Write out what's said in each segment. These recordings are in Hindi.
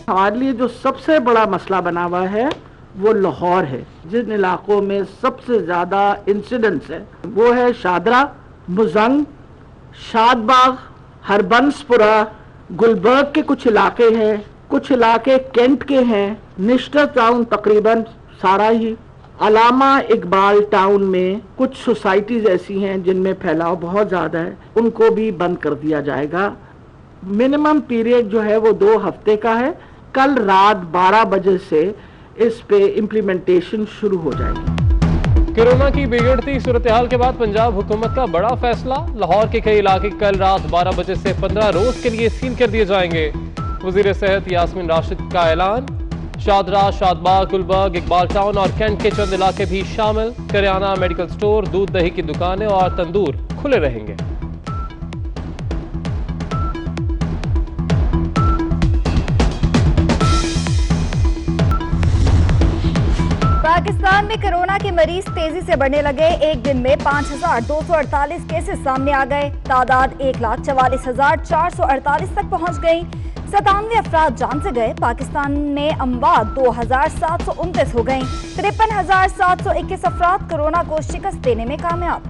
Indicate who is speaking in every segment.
Speaker 1: हमारे लिए जो सबसे बड़ा मसला बना हुआ है वो लाहौर है। जिन इलाकों में सबसे ज़्यादा इंसिडेंट्स है वो है शादरा, मुजंग, शादबाग, हरबंसपुरा, गुलबर्ग के कुछ इलाके हैं, कुछ इलाके कैंट के हैं, निश्टर टाउन तकरीबन सारा ही, अलामा इकबाल टाउन में कुछ सोसाइटीज ऐसी हैं जिनमें फैलाव बहुत ज़्यादा है, उनको भी बंद कर दिया जाएगा। मिनिमम पीरियड जो है वो 2 हफ्ते का है। कल रात 12 बजे से इस पे इम्प्लीमेंटेशन शुरू हो जाएगी।
Speaker 2: कोरोना की बिगड़ती सूरत हाल के बाद पंजाब हुकूमत का बड़ा फैसला, लाहौर के कई इलाके कल रात 12 बजे से 15 रोज के लिए सील कर दिए जाएंगे। वजीर सेहत यास्मीन राशिद का ऐलान। शादरा, शादबाग, गुलबर्ग, इकबाल टाउन और कैंट के चंद इलाके भी शामिल। करियाना, मेडिकल स्टोर, दूध दही की दुकानें और तंदूर खुले रहेंगे।
Speaker 3: पाकिस्तान में कोरोना के मरीज तेजी से बढ़ने लगे। एक दिन में 5,248 केसेस सामने आ गए। तादाद 1,44,448 तक पहुंच गई। 97 अफराद जान से गए। पाकिस्तान में अमवात 2,729 हो गई। 53,721 अफराद कोरोना को शिकस्त देने में कामयाब।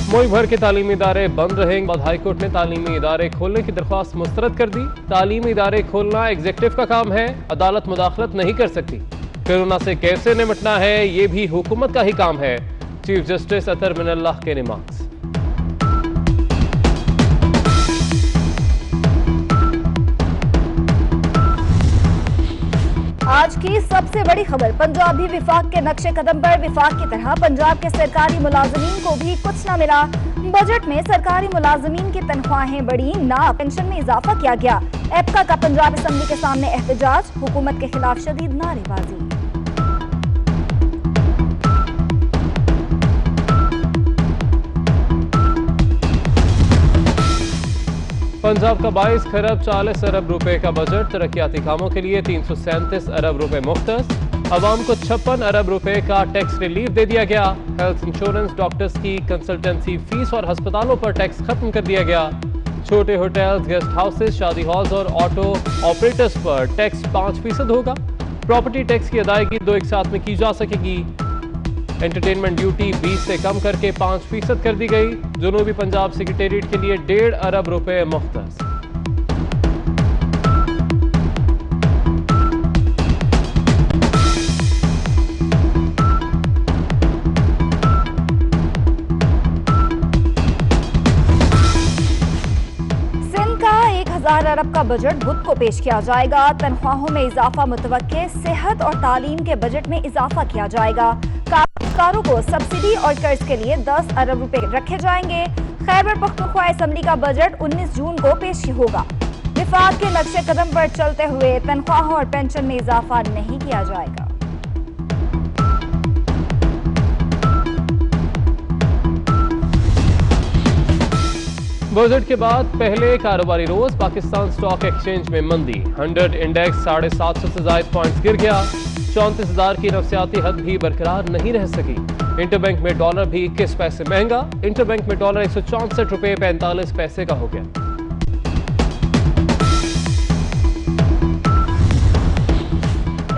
Speaker 2: मुल्क भर के तालीमी इदारे बंद रहेंगे। बाद हाईकोर्ट ने तालीमी इदारे खोलने की दरख्वास्त मुस्तरद कर दी। तालीमी इदारे खोलना एग्जीक्यूटिव का काम है, अदालत मुदाखलत नहीं कर सकती। कोरोना से कैसे निपटना है ये भी हुकूमत का ही काम है। चीफ जस्टिस अतर मिनल्लाह के रिमार्क्स।
Speaker 3: आज की सबसे बड़ी खबर, पंजाबी विफाक के नक्शे कदम पर। विफाक की तरह पंजाब के सरकारी मुलाजमीन को भी कुछ न मिला। बजट में सरकारी मुलाजमीन की तनख्वाहें बढ़ी ना पेंशन में इजाफा किया गया। एपका का पंजाब असम्बली के सामने एहतजाज, हुकूमत के खिलाफ शदीद नारेबाजी।
Speaker 2: पंजाब का 22 खरब 40 अरब रुपए का बजट, तरक्याती कामों के लिए 337 अरब रुपए मुख्तस। अवाम को 56 अरब रुपए का टैक्स रिलीफ दे दिया गया। हेल्थ इंश्योरेंस, डॉक्टर्स की कंसल्टेंसी फीस और अस्पतालों पर टैक्स खत्म कर दिया गया। छोटे होटल्स, गेस्ट हाउसेस, शादी हॉल्स और ऑटो ऑपरेटर्स पर टैक्स 5% होगा। प्रॉपर्टी टैक्स की अदायगी 2 एक साथ में की जा सकेगी। एंटरटेनमेंट ड्यूटी 20 से कम करके 5% कर दी गई। जनूबी पंजाब सेक्रेटेरिएट के लिए 1.5 अरब रुपए मुख्तस।
Speaker 3: सिंध का 1,000 अरब का बजट बुध को पेश किया जाएगा। तनख्वाहों में इजाफा मुतवक्के, सेहत और तालीम के बजट में इजाफा किया जाएगा। कारों को सब्सिडी और कर्ज के लिए 10 अरब रुपए रखे जाएंगे। खैबर पख्तूनख्वा असम्बली का बजट 19 जून को पेश होगा। विफाक के नक्शे कदम पर चलते हुए तनख्वाहों और पेंशन में इजाफा नहीं किया जाएगा।
Speaker 2: बजट के बाद पहले कारोबारी रोज पाकिस्तान स्टॉक एक्सचेंज में मंदी। 100 इंडेक्स 750 से ज्यादा पॉइंट्स गिर गया। 34,000 की नफसियाती हद भी बरकरार नहीं रह सकी। इंटरबैंक में डॉलर भी 21 पैसे महंगा। इंटरबैंक में डॉलर 164 रुपए 45 पैसे का हो गया।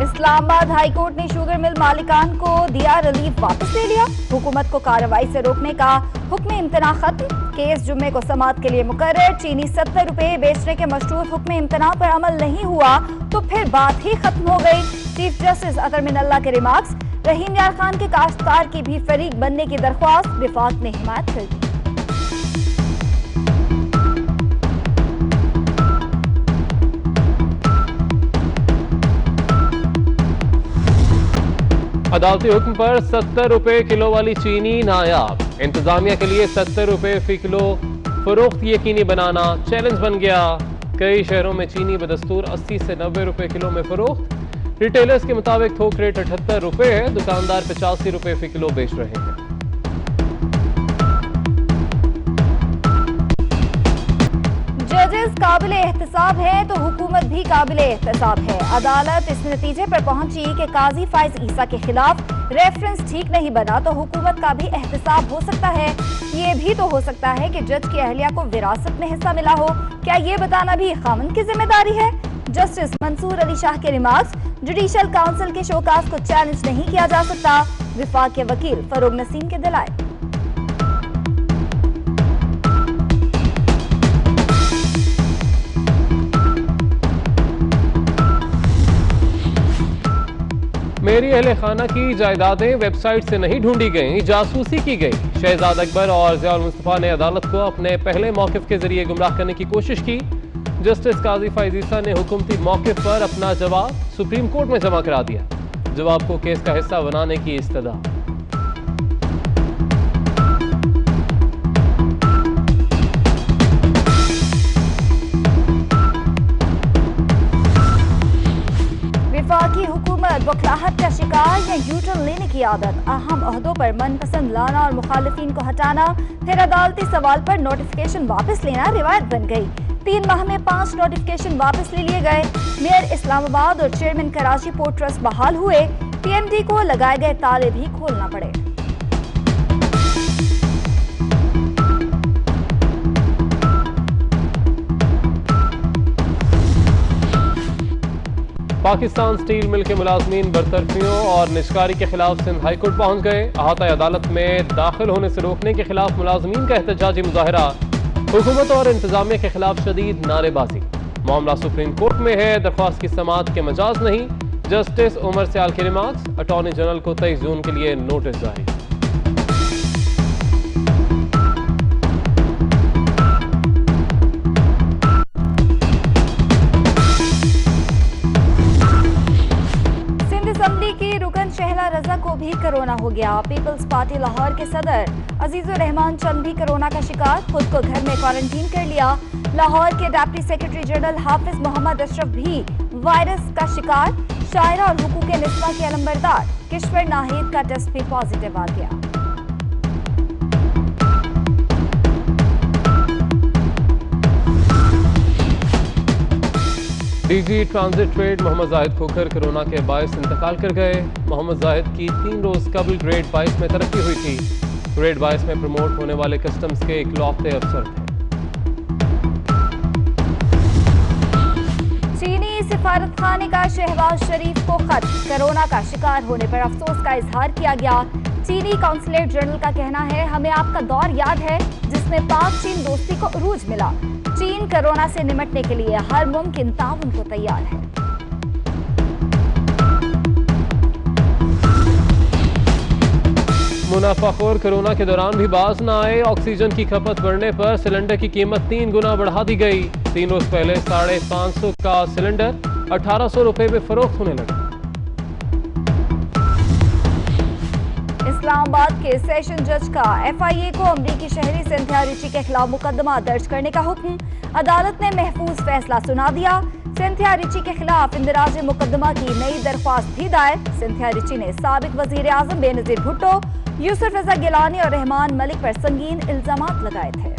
Speaker 3: इस्लामाबाद हाईकोर्ट ने शुगर मिल मालिकान को दिया रिलीफ वापस ले लिया। हुकूमत को कार्रवाई से रोकने का हुक्म इम्तना खत्म। केस जुम्मे को समाअत के लिए मुकर्रर। चीनी 70 रुपए बेचने के मशरूत हुक्म इम्तना पर अमल नहीं हुआ तो फिर बात ही खत्म हो गई। चीफ जस्टिस अतर मिनल्लाह के रिमार्क्स। रहीम यार खान के काश्तकार की भी फरीक बनने की दरख्वास्त, विफाक ने हिमायत कर दी।
Speaker 2: अदालती हुक्म पर 70 रुपए किलो वाली चीनी नायाब। इंतजामिया के लिए 70 रुपए फी किलो फरोख्त यकीनी बनाना चैलेंज बन गया। कई शहरों में चीनी बदस्तूर 80 से 90 रुपए किलो में फरोख्त। रिटेलर्स के मुताबिक थोक रेट 78 रुपए है। दुकानदार 85 रुपए फी किलो बेच रहे हैं।
Speaker 3: जजेस काबिल एहतसाब है तो हुकूमत भी काबिल एहतसाब है। अदालत इस नतीजे पर पहुंची कि काजी फाइज ईसा के खिलाफ रेफरेंस ठीक नहीं बना तो हुकूमत का भी एहतसाब हो सकता है। ये भी तो हो सकता है कि जज की अहलिया को विरासत में हिस्सा मिला हो। क्या ये बताना भी खामन की जिम्मेदारी है? जस्टिस मंसूर अली शाह के रिमार्क्स, जुडिशल काउंसिल के शोकास को चैलेंज नहीं किया जा सकता। विफाक के वकील फरोग नसीम के दलाइल।
Speaker 2: मेरी अहले खाना की जायदादें वेबसाइट से नहीं ढूंढी गईं, जासूसी की गई। शहजाद अकबर और ज़ियाउल मुस्तफ़ा ने अदालत को अपने पहले मौक़िफ़ के जरिए गुमराह करने की कोशिश की। जस्टिस काजी फाइज ईसा ने हुकूमती मौक़िफ़ पर अपना जवाब सुप्रीम कोर्ट में जमा करा दिया। जवाब को केस का हिस्सा बनाने की इस्तदा।
Speaker 3: वफाकी हुकूमत बौखलाहट का शिकार या यूटर्न लेने की आदत, अहम ओहदों पर मनपसंद लाना और मुखालिफिन को हटाना, फिर अदालती सवाल पर नोटिफिकेशन वापस लेना रिवायत बन गई। 3 माह में 5 नोटिफिकेशन वापस ले लिए गए। मेयर इस्लामाबाद और चेयरमैन कराची पोर्ट ट्रस्ट बहाल हुए। पीएमडी को लगाए गए ताले भी खोलना पड़े।
Speaker 2: पाकिस्तान स्टील मिल के मुलाजमीन बरतरफियों और निजकारी के खिलाफ सिंध हाई कोर्ट पहुंच गए। अहाता अदालत में दाखिल होने से रोकने के खिलाफ मुलाजमीन का एहतजाजी मुजाहरा। हुकूमत और इंतजामिया के खिलाफ शदीद नारेबाजी। मामला सुप्रीम कोर्ट में है, दरख्वास्त की समाअत के मजाज नहीं। जस्टिस उमर सियाल के रिमार्क्स, अटॉर्नी जनरल को 23 जून के लिए नोटिस जारी।
Speaker 3: असम्बली की रुकन शहला रजा को भी कोरोना हो गया। पीपल्स पार्टी लाहौर के सदर अजीजुर रहमान चंद भी कोरोना का शिकार, खुद को घर में क्वारंटीन कर लिया। लाहौर के डिप्टी सेक्रेटरी जनरल हाफिज मोहम्मद अशरफ भी वायरस का शिकार। शायरा और हुकूक निस्वा के अलंबरदार किश्वर नाहिद का टेस्ट भी पॉजिटिव आ गया।
Speaker 2: DG transit trade Mohammad Zahid Khokhar corona के बायस इंतकाल कर गए। मोहम्मद जाहिद की 3 रोज कबल ग्रेड 22 में तरक्की हुई थी। ग्रेड 22 में प्रमोट होने वाले कस्टम्स के इकलौते अफसर थे।
Speaker 3: चीनी सिफारत खाने का शहबाज शरीफ को खत, कोरोना का शिकार होने पर अफसोस का इजहार किया गया। चीनी काउंसलेट जनरल का कहना है, हमें आपका दौर याद है जिसमें पाक चीन दोस्ती को उरूज मिला। चीन कोरोना से निपटने के लिए हर मुमकिन ताउन को तैयार है।
Speaker 2: मुनाफाखोर कोरोना के दौरान भी बाज न आए। ऑक्सीजन की खपत बढ़ने पर सिलेंडर की कीमत 3 गुना बढ़ा दी गई। 3 रोज पहले 550 का सिलेंडर 1800 रुपए में फरोख्त होने लगा।
Speaker 3: इस्लामाबाद के सेशन जज का FIA को अमरीकी शहरी सिंथिया रिची के खिलाफ मुकदमा दर्ज करने का हुक्म। अदालत ने महफूज फैसला सुना दिया। सिंथिया रिची के खिलाफ इंदराज मुकदमा की नई दरख्वास्त भी दायर। सिंथिया रिची ने साबिक वजीर आजम बेनजीर भुट्टो, यूसुफ रजा गिलानी और रहमान मलिक पर संगीन इल्जामात लगाए थे।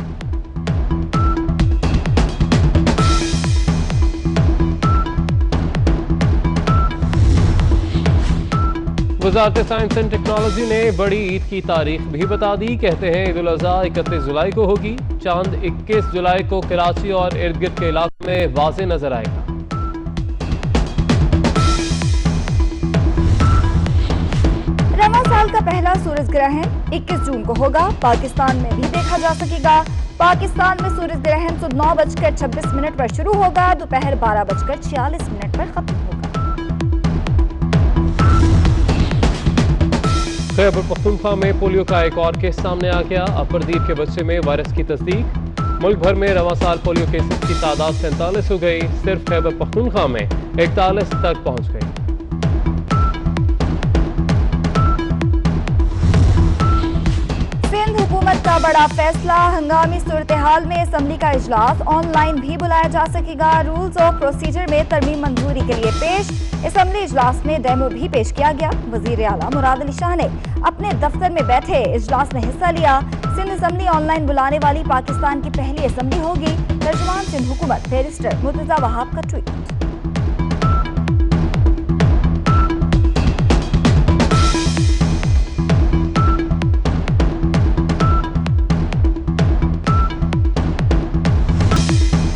Speaker 2: वजारत साइंस एंड टेक्नोलॉजी ने बड़ी ईद की तारीख भी बता दी। कहते हैं ईद उल अज़हा 31 जुलाई को होगी। चांद 21 जुलाई को कराची और इर्द गिर्द के इलाकों में वाज़े नजर आएगा।
Speaker 3: रमज़ान साल का पहला सूरज ग्रहण 21 जून को होगा। पाकिस्तान में भी देखा जा सकेगा। पाकिस्तान में सूरज ग्रहण सुबह 9:26 पर शुरू होगा, दोपहर 12:46 पर खत्म होगा।
Speaker 2: खैबर पख्तूनख्वा में पोलियो का एक और केस सामने आ गया। अपरदीप के बच्चे में वायरस की तस्दीक। मुल्क भर में रवां साल पोलियो केसेस की तादाद 47 हो गई। सिर्फ खैबर पख्तूनख्वा में 41 तक पहुंच गई।
Speaker 3: सिंध हुकूमत हुकूमत का बड़ा फैसला, हंगामी सूरत हाल में असम्बली का इजलास ऑनलाइन भी बुलाया जा सकेगा। रूल्स ऑफ प्रोसीजर में तरमीम मंजूरी के लिए पेश। असम्बली इजलास में डेमो भी पेश किया गया। वजीर आला मुराद अली शाह ने अपने दफ्तर में बैठे इजलास में हिस्सा लिया। सिंध असम्बली ऑनलाइन बुलाने वाली पाकिस्तान की पहली असम्बली होगी। तर्जुमान सिंध हुकूमत बैरिस्टर मुर्तजा वहाब का ट्वीट।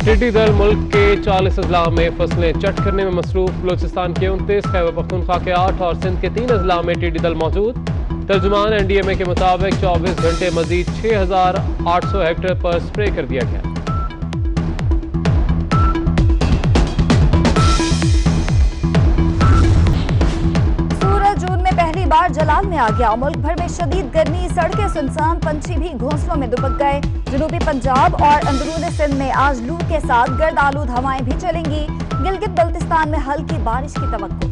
Speaker 2: टिड्डी दल मुल्क के 40 अजला में फसलें चट करने में मसरूफ। बलूचिस्तान के 29, खैबर पख्तूनख्वा के 8 और सिंध के 3 अजला में टिड्डी दल मौजूद। तर्जुमान NDMA के मुताबिक 24 घंटे मजीद 6800 हेक्टेयर पर स्प्रे कर दिया गया।
Speaker 3: पहली बार जलाल में आ गया। मुल्क भर में शदीद गर्मी, सड़कें सुनसान, पंछी भी घोंसलों में दुबक गए। जनूबी पंजाब और अंदरूनी सिंध में आज लू के साथ गर्द आलूद हवाएं भी चलेंगी। गिलगित बल्तिस्तान में हल्की बारिश की तवक्को।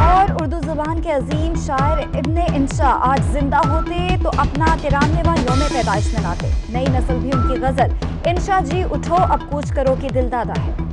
Speaker 3: और उर्दू जुबान के अजीम शायर इब्ने इंशा आज जिंदा होते तो अपना 93वां यौम पैदाइश मनाते। नई नस्ल भी उनकी गजल इंशा जी उठो अब कूच करो की दिलदादा है।